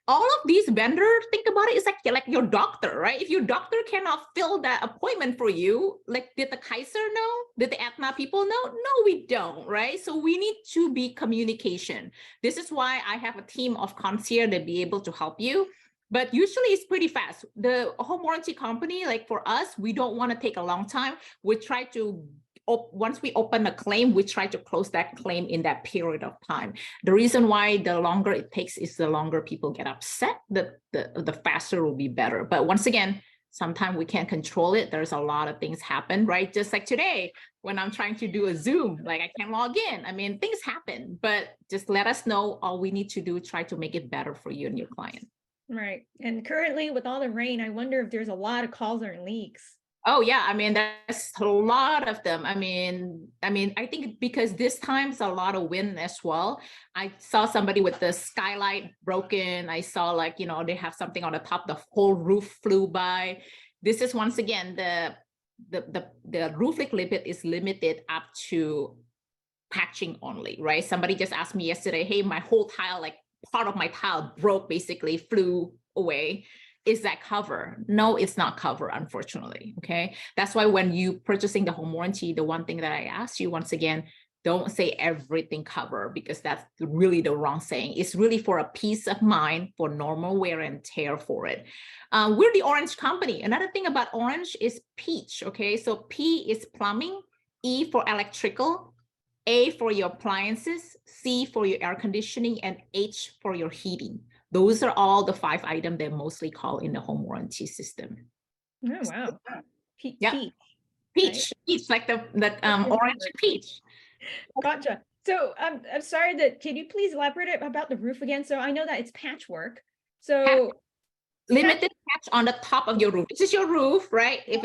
all of these vendors, think about it, it's like your doctor, right? If your doctor cannot fill that appointment for you, like did the Kaiser know? Did the Aetna people know? No, we don't, right? So we need to be communication. This is why I have a team of concierge to be able to help you. But usually it's pretty fast. The home warranty company, like for us, we don't want to take a long time. We try to once we open a claim, we try to close that claim in that period of time. The reason why the longer it takes is the longer people get upset, the faster will be better. But once again, sometimes we can't control it. There's a lot of things happen, right? Just like today, when I'm trying to do a Zoom, like I can't log in. I mean, things happen, but just let us know. All we need to do, try to make it better for you and your client. Right. And currently with all the rain, I wonder if there's a lot of calls or leaks. Oh yeah, I mean, that's a lot of them. I mean, I think because this time's a lot of wind as well. I saw somebody with the skylight broken. I saw like, you know, they have something on the top, the whole roof flew by. This is once again, the roof leak limit is limited up to patching only, right? Somebody just asked me yesterday, hey, my whole tile, like part of my tile broke, basically flew away. Is that cover? No, it's not cover, unfortunately. Okay. That's why when you purchasing the home warranty, the one thing that I asked you once again, don't say everything cover, because that's really the wrong saying. It's really for a peace of mind, for normal wear and tear for it. We're the Orange company. Another thing about Orange is peach. Okay. So P is plumbing, E for electrical, A for your appliances, C for your air conditioning, and H for your heating. Those are all the 5 items they mostly call in the home warranty system. Oh, wow. Yeah. Peach. Peach, Right? peach, like the orange peach. Gotcha. So I'm sorry that, can you please elaborate about the roof again? So I know that it's patchwork. So Limited patch on the top of your roof. This is your roof, right? If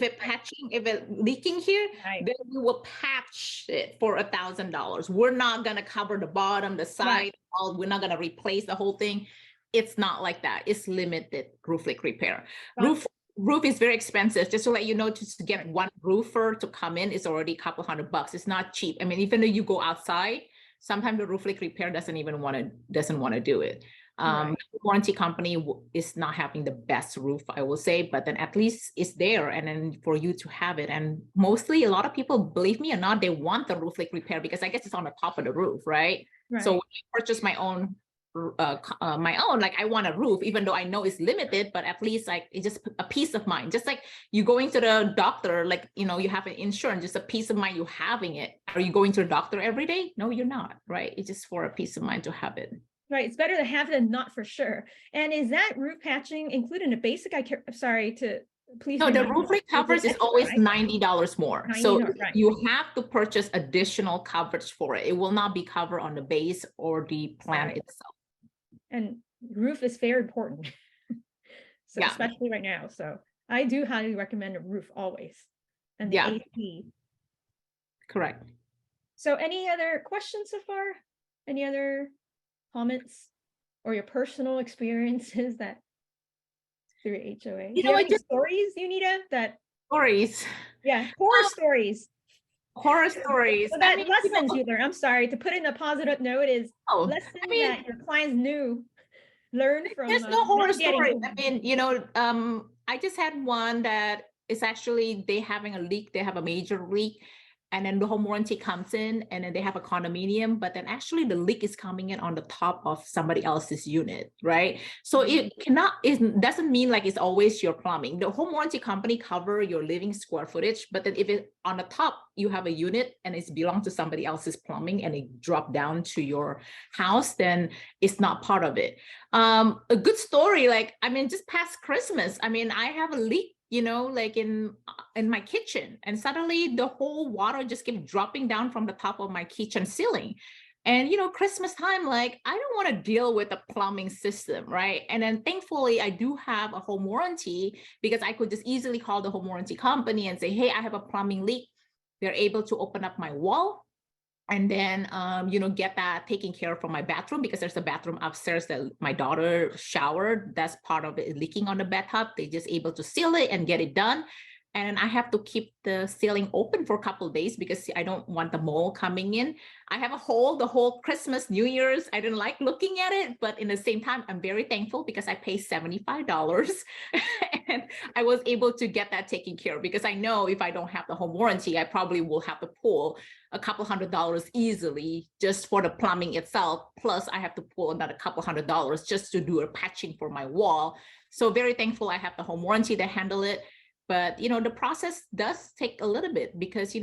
it leaking here, right, then we will patch it for $1,000. We're not gonna cover the bottom, the side, we're not gonna replace the whole thing. It's not like that. It's limited roof leak repair. Roof is very expensive. Just to let you know, just to get one roofer to come in is already a couple $100. It's not cheap. I mean, even though you go outside, sometimes the roof leak repair doesn't want to do it. Warranty company is not having the best roof, I will say, but then at least it's there, and then for you to have it. And mostly a lot of people, believe me or not, they want the roof leak repair because I guess it's on the top of the roof, right? So when I purchased my own, like I want a roof, even though I know it's limited, but at least like it's just a peace of mind. Just like you going to the doctor, like, you know, you have an insurance, just a peace of mind you having it. Are you going to the doctor every day? No, you're not, right? It's just for a peace of mind to have it. Right. It's better to have it than not, for sure. And is that roof patching included in the basic? Sorry to please. No, the roof leak coverage is always $90 more. So you have to purchase additional coverage for it. It will not be covered on the base or the plan itself. And roof is very important. So especially right now. So I do highly recommend a roof always. And the AC. Correct. So any other questions so far? Any other comments or your personal experiences that through HOA? You Do you know, have I any just stories, Yunita, that, stories, yeah, horror stories? horror stories. So I that mean, lessons you learn, I'm sorry, to put in a positive note is oh, I lessons mean, that your clients learned from there's no horror navigating story. I home. mean, I just had one that is actually they having a leak. They have a major leak, and then the home warranty comes in, and then they have a condominium, but then actually the leak is coming in on the top of somebody else's unit, right? So it doesn't mean like it's always your plumbing. The home warranty company cover your living square footage, but then if it on the top you have a unit and it's belong to somebody else's plumbing and it drop down to your house, then it's not part of it. A good story, like, I mean, just past Christmas, I mean, I have a leak, like in my kitchen, and suddenly the whole water just kept dropping down from the top of my kitchen ceiling. And Christmas time, like, I don't want to deal with the plumbing system, right? And then thankfully I do have a home warranty, because I could just easily call the home warranty company and say, hey, I have a plumbing leak. They're able to open up my wall and then get that taken care of from my bathroom, because there's a bathroom upstairs that my daughter showered. That's part of it leaking on the bathtub. They just able to seal it and get it done. And I have to keep the ceiling open for a couple of days because I don't want the mold coming in. I have a hole the whole Christmas, New Year's. I didn't like looking at it, but in the same time, I'm very thankful because I paid $75 and I was able to get that taken care of, because I know if I don't have the home warranty, I probably will have to pull a couple $100 easily just for the plumbing itself. Plus I have to pull another couple $100 just to do a patching for my wall. So very thankful I have the home warranty to handle it. But the process does take a little bit, because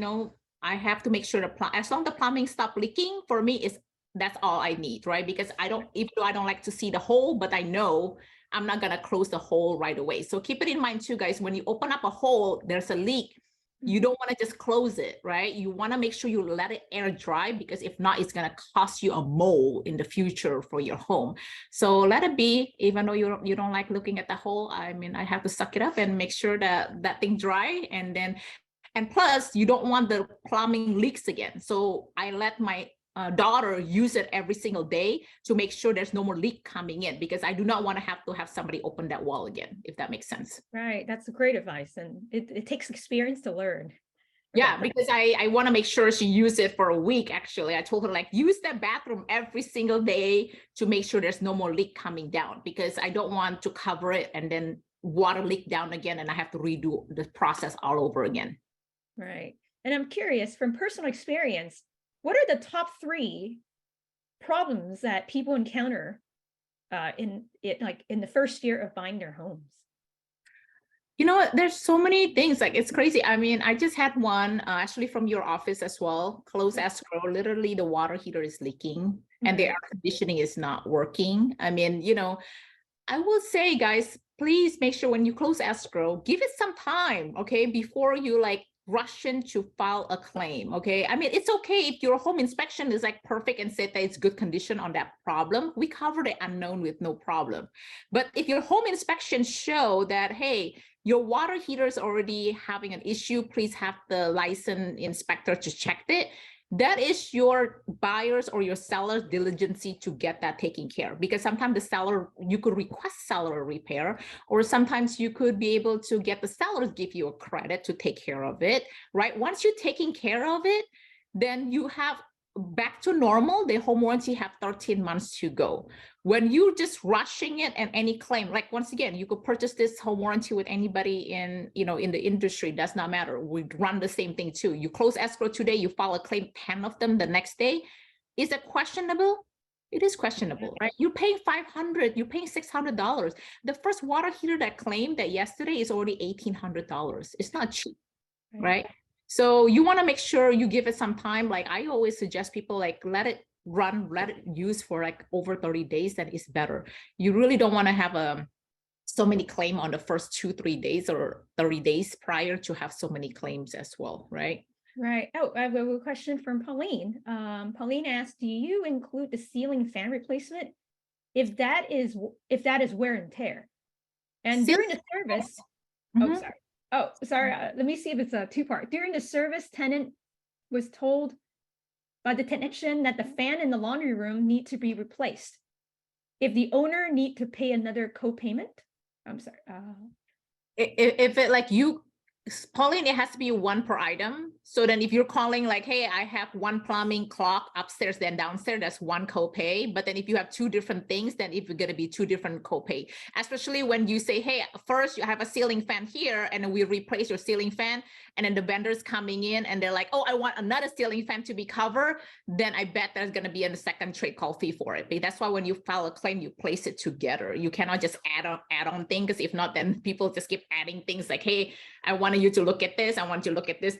I have to make sure as long as the plumbing stop leaking, for me that's all I need, right? Because even though I don't like to see the hole, but I know I'm not gonna close the hole right away. So keep it in mind too, guys, when you open up a hole, there's a leak. You don't want to just close it, right? You want to make sure you let it air dry, because if not, it's going to cost you a mold in the future for your home. So let it be, even though you don't like looking at the hole. I mean, I have to suck it up and make sure that thing dry. And plus, you don't want the plumbing leaks again. So I let my daughter use it every single day to make sure there's no more leak coming in, because I do not want to have somebody open that wall again, if that makes sense. Right. That's a great advice. And it takes experience to learn. Yeah, because I want to make sure she used it for a week. Actually, I told her, like, use that bathroom every single day to make sure there's no more leak coming down, because I don't want to cover it and then water leak down again and I have to redo the process all over again. Right. And I'm curious, from personal experience, what are the top 3 problems that people encounter in the first year of buying their homes? There's so many things, like, it's crazy. I mean, I just had one actually from your office as well. Close escrow, literally the water heater is leaking and the air conditioning is not working. I mean, I will say, guys, please make sure when you close escrow, give it some time, okay, before you rush in to file a claim, okay? I mean, it's okay if your home inspection is perfect and said that it's good condition on that problem. We cover the unknown with no problem. But if your home inspection show that, hey, your water heater is already having an issue, please have the licensed inspector to check it. That is your buyer's or your seller's diligence to get that taken care of, because sometimes you could request seller repair, or sometimes you could be able to get the sellers give you a credit to take care of it, right? Once you're taking care of it, then you have back to normal. The home warranty have 13 months to go. When you're just rushing it and any claim, like, once again, you could purchase this home warranty with anybody in the industry, does not matter. We run the same thing too. You close escrow today, you file a claim, 10 of them the next day. Is it questionable? It is questionable, right? You're paying $500, you're paying $600. The first water heater that claimed that yesterday is already $1,800. It's not cheap, right? So you want to make sure you give it some time. Like, I always suggest people, let it run, let it use for over 30 days, then it's better. You really don't want to have so many claims on the first 2-3 days or 30 days prior to have so many claims as well, right? Right. Oh, I have a question from Pauline. Pauline asked, do you include the ceiling fan replacement if that is wear and tear? And during the service, let me see if it's a 2-part. During the service, tenant was told by the technician that the fan in the laundry room need to be replaced. If the owner need to pay another co-payment, I'm sorry. If it like you, Pauline, it has to be one per item. So then if you're calling like, hey, I have one plumbing clock upstairs, then downstairs, that's one copay. But then if you have two different things, then it's going to be two different copay. Especially when you say, hey, first you have a ceiling fan here, and then we replace your ceiling fan. And then the vendor's coming in and they're like, oh, I want another ceiling fan to be covered. Then I bet there's going to be a second trade call fee for it. But that's why when you file a claim, you place it together. You cannot just add on things, because if not, then people just keep adding things like, hey, I wanted you to look at this. I want you to look at this.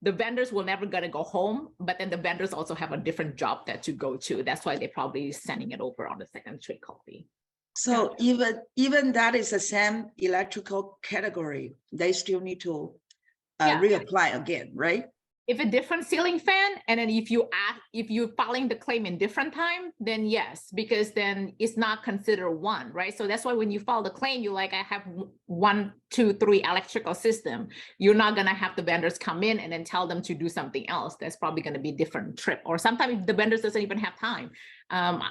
The vendors will never gonna go home, but then the vendors also have a different job that to go to. That's why they're probably sending it over on the second trade call fee. So even that is the same electrical category, they still need to reapply again, right? If a different ceiling fan, and then if you're filing the claim in different time, then yes, because then it's not considered one, right? So that's why when you file the claim, you're like, I have 1, 2, 3 electrical system. You're not gonna have the vendors come in and then tell them to do something else. That's probably gonna be a different trip. Or sometimes the vendors doesn't even have time.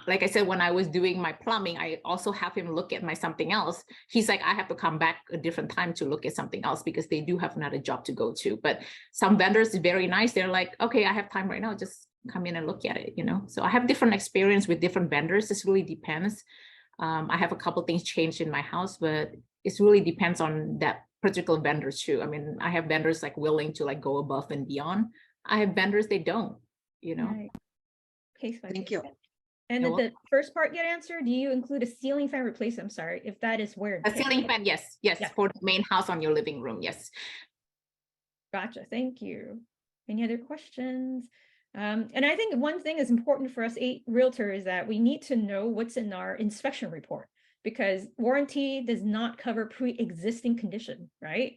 Like I said, when I was doing my plumbing, I also have him look at my something else. He's like, I have to come back a different time to look at something else because they do have another job to go to. But some vendors are very nice. They're like, okay, I have time right now. Just come in and look at it, you know? So I have different experience with different vendors. This really depends. I have a couple things changed in my house, but it really depends on that particular vendor too. I mean, I have vendors like willing to like go above and beyond. I have vendors, they don't, you know? Right. Case by Thank case. you. And You're did the first part get answered? Do you include a ceiling fan replacement? I'm sorry, if that is where. A ceiling fan, yes, Yeah. for the main house on your living room, yes. Gotcha, thank you. Any other questions? And I think one thing is important for us realtors is that we need to know what's in our inspection report, because warranty does not cover pre-existing condition, right?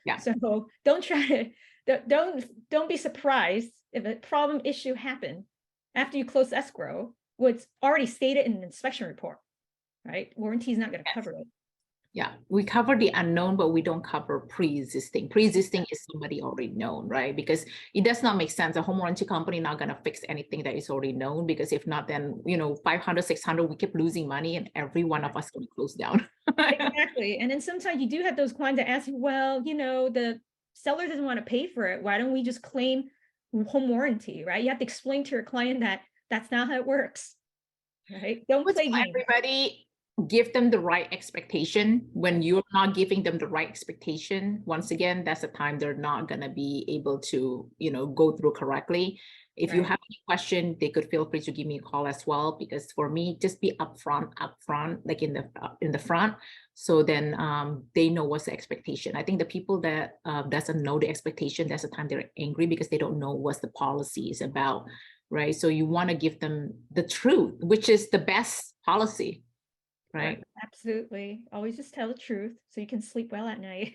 Yeah. So don't try to, don't be surprised if a problem issue happened after you close escrow, what's already stated in the inspection report, right? Warranty is not going to cover it. Yeah, we cover the unknown, but we don't cover pre-existing. Pre-existing is somebody already known, right? Because it does not make sense. A home warranty company not going to fix anything that is already known, because if not, then, you know, 500, 600, we keep losing money and every one of us going to close down. Exactly. And then sometimes you do have those clients that ask, well, you know, the seller doesn't want to pay for it. Why don't we just claim home warranty, right? You have to explain to your client that that's not how it works, right? Don't play games. Everybody give them the right expectation. When you're not giving them the right expectation, once again, that's the time they're not going to be able to, you know, go through correctly. If you have any question, they could feel free to give me a call as well, because for me, just be upfront, like in the front. So then they know what's the expectation. I think the people that doesn't know the expectation, that's the time they're angry, because they don't know what the policy is about, right? So you want to give them the truth, which is the best policy. Right. Absolutely. Always just tell the truth so you can sleep well at night.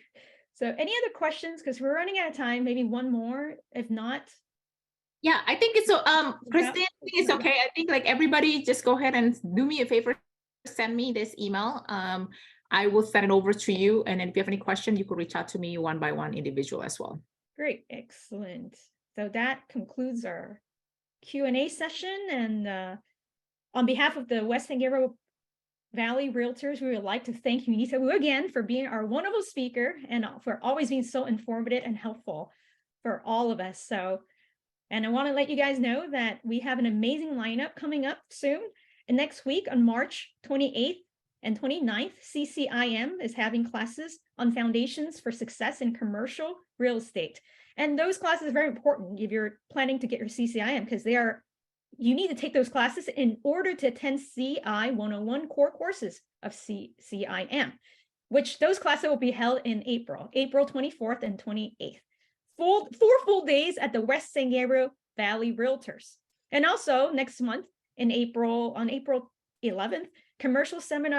So any other questions? Because we're running out of time, maybe one more. If not. Yeah, I think it's so Kristen, I think it's okay. I think like everybody just go ahead and do me a favor, send me this email. I will send it over to you. And then if you have any questions, you could reach out to me one by one individual as well. Great, excellent. So that concludes our Q&A session. And on behalf of the West San Gabriel Valley Realtors, we would like to thank Yunita again for being our wonderful speaker and for always being so informative and helpful for all of us. So, and I want to let you guys know that we have an amazing lineup coming up soon. And next week on March 28th and 29th, CCIM is having classes on foundations for success in commercial real estate. And those classes are very important if you're planning to get your CCIM, because you need to take those classes in order to attend CI 101 core courses of CCIM, which those classes will be held in April 24th and 28th. 4 full days at the West San Gabriel Valley Realtors. And also next month on April 11th,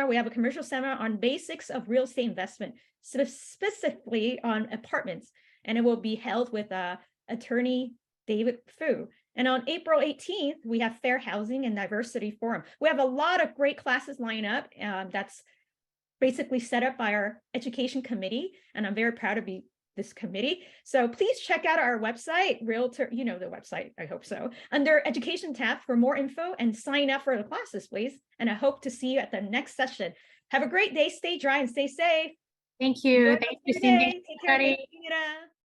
we have a commercial seminar on basics of real estate investment, specifically on apartments. And it will be held with attorney David Fu. And on April 18th, we have Fair Housing and Diversity Forum. We have a lot of great classes lined up that's basically set up by our education committee. And I'm very proud to be this committee. So please check out our website, Realtor, you know the website, I hope so, under Education tab for more info and sign up for the classes, please. And I hope to see you at the next session. Have a great day, stay dry and stay safe. Thank you. Enjoy Thanks, your Christine. day. Thanks, Take care. everybody. Thank you, Yunita.